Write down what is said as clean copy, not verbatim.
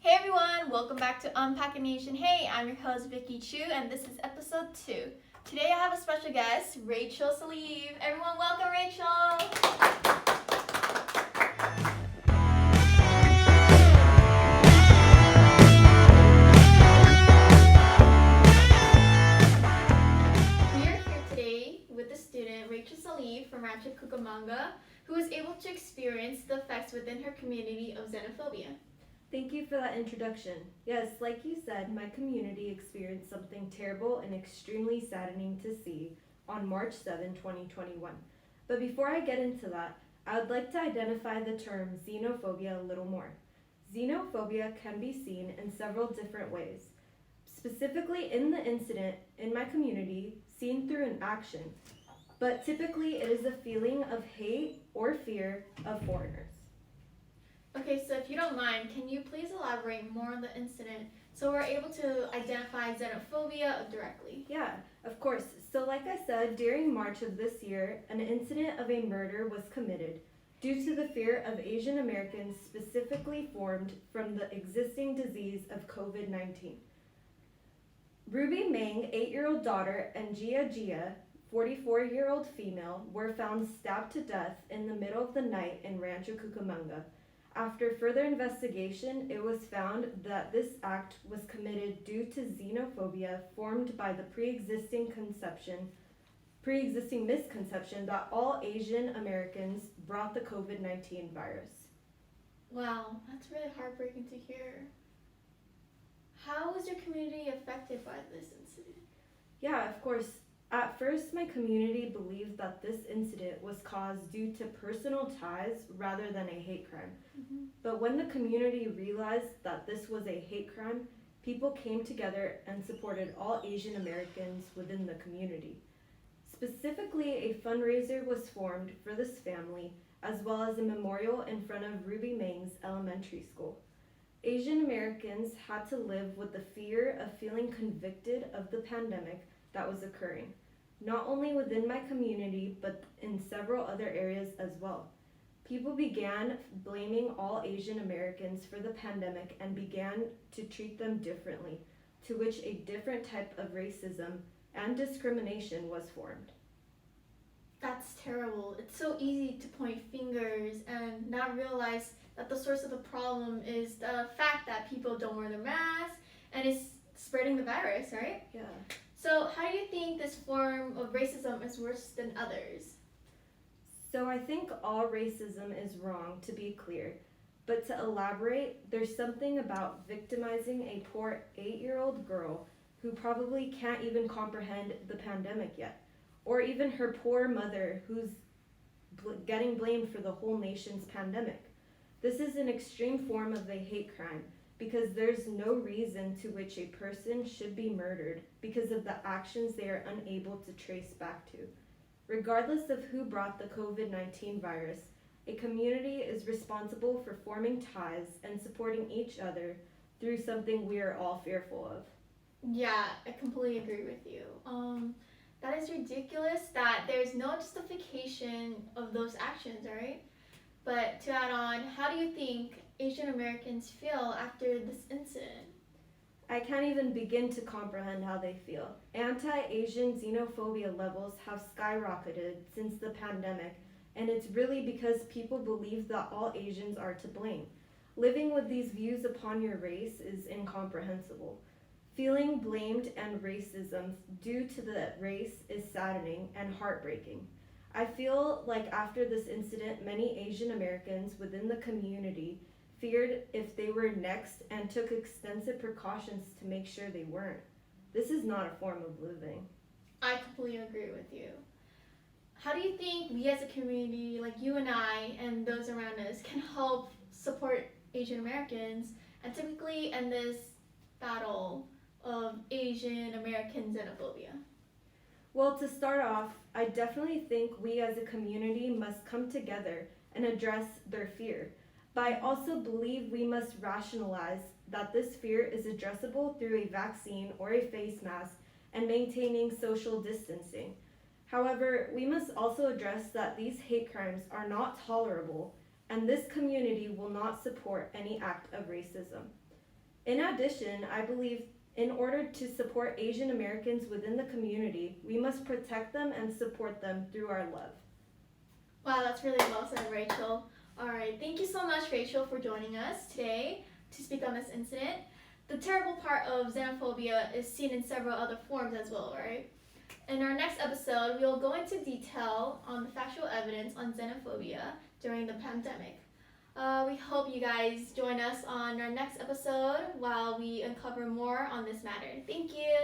Hey everyone, welcome back to Unpacking Nation. Hey, I'm your host Vicky Chu, and this is episode 2. Today I have a special guest, Rachel Salib. Everyone, welcome Rachel. We are here today with the student Rachel Salib from Rancho Cucamonga, who was able to experience the effects within her community of xenophobia. Thank you for that introduction. Yes, like you said, my community experienced something terrible and extremely saddening to see on March 7, 2021. But before I get into that, I would like to identify the term xenophobia a little more. Xenophobia can be seen in several different ways. Specifically in the incident in my community, seen through an action, but typically it is a feeling of hate or fear of foreigners. Okay, so if you don't mind, can you please elaborate more on the incident so we're able to identify xenophobia directly? Yeah, of course. So, like I said, during March of this year, an incident of a murder was committed due to the fear of Asian Americans specifically formed from the existing disease of COVID-19. Ruby Meng, 8-year-old daughter, and Jia Jia, 44-year-old female, were found stabbed to death in the middle of the night in Rancho Cucamonga. After further investigation, it was found that this act was committed due to xenophobia formed by the pre-existing misconception that all Asian Americans brought the COVID-19 virus. Wow, that's really heartbreaking to hear. How was your community affected by this incident? Yeah, of course. At first, my community believed that this incident was caused due to personal ties rather than a hate crime. Mm-hmm. But when the community realized that this was a hate crime, people came together and supported all Asian Americans within the community. Specifically, a fundraiser was formed for this family, as well as a memorial in front of Ruby Meng's elementary school. Asian Americans had to live with the fear of feeling convicted of the pandemic that was occurring, not only within my community, but in several other areas as well. People began blaming all Asian Americans for the pandemic and began to treat them differently, to which a different type of racism and discrimination was formed. That's terrible. It's so easy to point fingers and not realize that the source of the problem is the fact that people don't wear their masks and it's spreading the virus, right? Yeah. So, how do you think this form of racism is worse than others? So I think all racism is wrong, to be clear. But to elaborate, there's something about victimizing a poor 8-year-old girl who probably can't even comprehend the pandemic yet, or even her poor mother who's getting blamed for the whole nation's pandemic. This is an extreme form of a hate crime because there's no reason to which a person should be murdered because of the actions they are unable to trace back to. Regardless of who brought the COVID-19 virus, a community is responsible for forming ties and supporting each other through something we are all fearful of. Yeah, I completely agree with you. That is ridiculous that there's no justification of those actions, right? But to add on, how do you think Asian Americans feel after this incident? I can't even begin to comprehend how they feel. Anti-Asian xenophobia levels have skyrocketed since the pandemic, and it's really because people believe that all Asians are to blame. Living with these views upon your race is incomprehensible. Feeling blamed and racism due to the race is saddening and heartbreaking. I feel like after this incident, many Asian Americans within the community feared if they were next and took extensive precautions to make sure they weren't. This is not a form of living. I completely agree with you. How do you think we as a community, like you and I and those around us, can help support Asian Americans and typically end this battle of Asian American xenophobia? Well, to start off, I definitely think we as a community must come together and address their fear. But I also believe we must rationalize that this fear is addressable through a vaccine or a face mask and maintaining social distancing. However, we must also address that these hate crimes are not tolerable and this community will not support any act of racism. In addition, I believe in order to support Asian Americans within the community, we must protect them and support them through our love. Wow, that's really well said, Rachel. All right, thank you so much, Rachel, for joining us today to speak on this incident. The terrible part of xenophobia is seen in several other forms as well, right? In our next episode, we will go into detail on the factual evidence on xenophobia during the pandemic. We hope you guys join us on our next episode while we uncover more on this matter. Thank you!